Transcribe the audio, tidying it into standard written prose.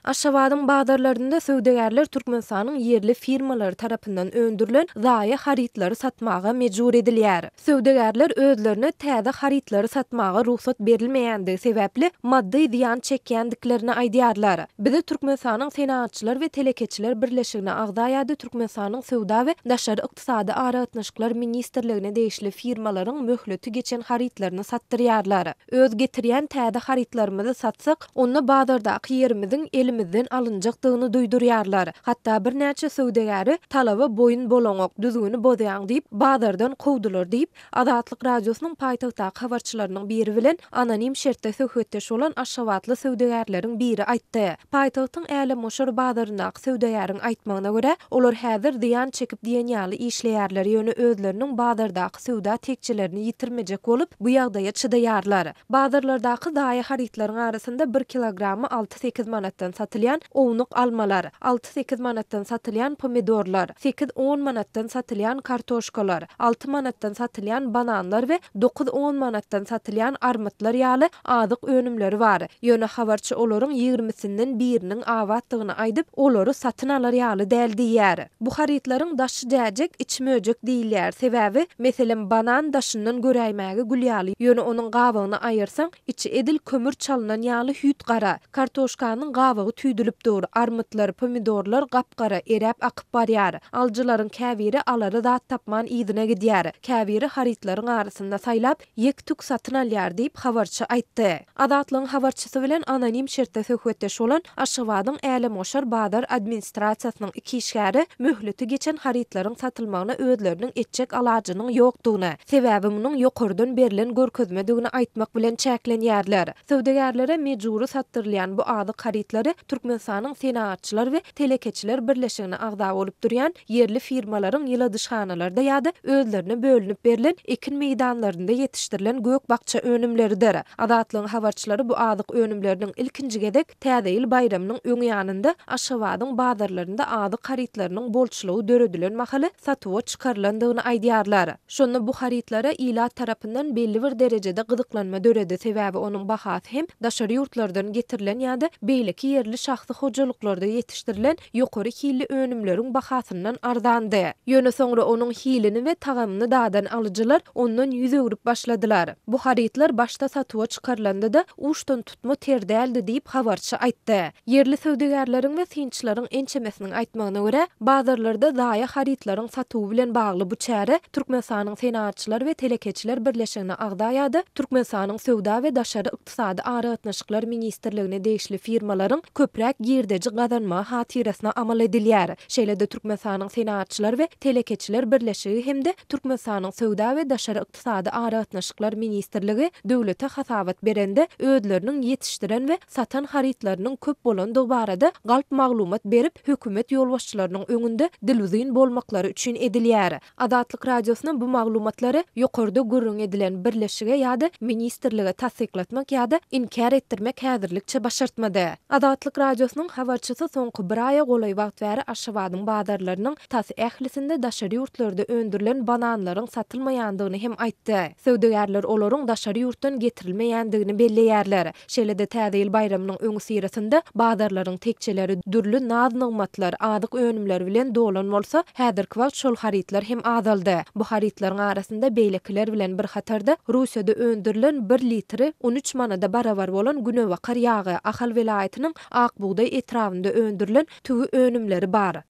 Aşgabatyň bazarlarynda söwdegärler Türkmenistanyň yerli firmalary tarapyndan öndürilen zaýy harytlary satmaga mejbur edilýär. Söwdegärler özlerine täze harytlary satmaga ruhsat berilmeýändigi sebäpli maddi ziýan çekýändiklerini aýdýarlar. Bizi Türkmenistanyň Senatçylar we Telekeçiler Birleşigine agdaýady Türkmenistanyň Sowda we Daşary ykdysady aragatnaşyklar ministrligine degişli firmalaryň möhleti geçen harytlaryny satdyrýarlar. Öz getirýän täze harytlarymyzy satsak, onda bazardaky ýerimizin elimizden alınjakdygyny duýdurýarlar. Hatda bir näçe söwdegäri talaba boyun bolonok düzgüni bozýan diýip bazardan kowdular diýip Azatlyk radiosynyň paýtagtdaky habarçylarynyň biri bilen anonim şertde söhbetdeş bolan Aşgabatly söwdegärleriň biri aýtdy. Paýtagtyň Äle Moşar bazaryndaky söwdegäriň aýtmagyna görä, olar häzir ziýan çekip diýenýaly işleýärler ýöne özleriniň bazardaky söwda tekçilerini ýitirmejek bolup bu ýagdaýa çydaýarlar. Bazarlardaky daýy harytlaryň arasynda 1 kilogramy 6-8 manatdan satylýan ownuq almalar, 6-8 manatdan satylýan pomidorlar, 8-10 manatdan satylýan kartoşkalar, 6 manatdan satylýan bananlar we 9-10 manatdan satylýan armutlar ýaly azyk önümleri bar. Ýöne habarçy olaryň 20-sinden biriniň awatdygyny aýdyp, olary satyn alar ýaly däl diýýär. Bu harytlaryň daşy däjek, içmejek diýilýär. Sebäbi, meselem banan daşyndan göräýmäge gülýaly. Ýöne onuň gabagyny aýyrsaň, içi edil kömür çalynan ýaly hüýt gara. Kartoşkanyň gabagy tüýdülip dur. Armutlar, pomidorlar gapgara eräp akyp barýar. Aljylaryň käbiri alary zat tapman ýygyna gidýär. Käbiri harytlaryň arasynda saýlap, ýek-tük satyn alýar diýip habarçy aýtdy. Azatlyň habarçysy bilen anonim şertde söhbetdeş bolan Aşgabatyň Äle Moşar bazar administrasiýasynyň iki işgäri möhleti geçen harytlaryň satylmagyna özleriniň etjek alajynyň ýokdugyna, sebäbi munyň ýokardan berilen görkezmedigini aýtmak bilen çäklenýärler. Söwdegärlere mejburi satdyrylýan bu azyk harytlary Türkmenistanyň Senatçylar we Telekeçiler Birleşigine agda bolup durýan yerli firmalaryň ýyladyşhanalarda ýa-da özlerine bölünip berilen ekin meýdanlarynda ýetişdirilen gök bakça önümleridir. Azatlyň habarçylary bu azyk önümleriniň ilkinji gedek täze ýyl bayramynyň öňü ýanynda Aşgabatyň bazarlarynda azyk harytlarynyň bolçulugy döredilen mahaly satywa çykarylandygyny aýdýarlar. Şonda bu harytlara ilat tarapyndan belli bir derejede gyzyklanma döredi, sebäbi onuň bahasy hem daşary ýurtlardan getirilen ýa-da beýleki yerli şahsy hojalyklarda ýetişdirilen ýokary hilli önümleriň bahasyndan arzandy. Ýöne soňra onuň hilini we tagamyny dadan alyjylar ondan ýüz öwrüp başladylar. Bu harytlar başda satywa çykarylanda uşdan tutma terdäldi diýip habarçy aýtdy. Yerli söwdegärleriň we synçylaryň ençemesiniň aýtmagyna görä, bazarlarda daýy harytlaryň satywy bilen bagly bu çäre Türkmenistanyň Senatçylar we Telekeçiler Birleşigine agdaýady. Türkmenistanyň Sowda we Daşary ykdysady aragatnaşyklar ministrligine degişli firmalaryň köprek girdeji gazanma hatyresine amal edilýär. Şeýle-de Türkmenistanyň Senatçylar we Telekeçiler Birleşigi hemde Türkmenistanyň Sowda we Daşary ykdysady aragatnaşyklar ministrligi döwlete hasabat berende özleriniň ýetişdiren we satan harytlarynyň köp bolandygy barada galp maglumat berip hökümet ýolbaşçylarynyň öňünde dilüzin bolmaklary üçin edilýär. Azatlyk radiosyna bu maglumatlary ýokarda görüň edilen birleşige ýa-da ministrlige tasdiklatmak ýa-da inkar etdirmek häzirlikçe başartmady. Azatlyk radiosynyň habarçysy soňky bir aýa golay wagt bäri Aşgabatyň bazarlarynyň tasy ählisinde daşary ýurtlarda öndürilen bananlaryň satylmaýandygyny hem aýtdy. Söwdegärler olaryň daşary ýurtdan getirilmeýändigini belleýärler. Şeýle-de täze ýyl bayramynyň öňü sirasynda bazarlaryň tekçeleri dürlü naz-nygmatlar, azyk önümler bilen dolan bolsa, häzirki wagt şol harytlar hem azaldy. Bu harytlaryň arasynda beýlekiler bilen bir hatarda Russiýada öndürilen 1 litri 13 manada barabar bolan günewakar ýagy Ahal welaýatynyň Akbuğday etrawynda öndürilen tügü önümleri bar.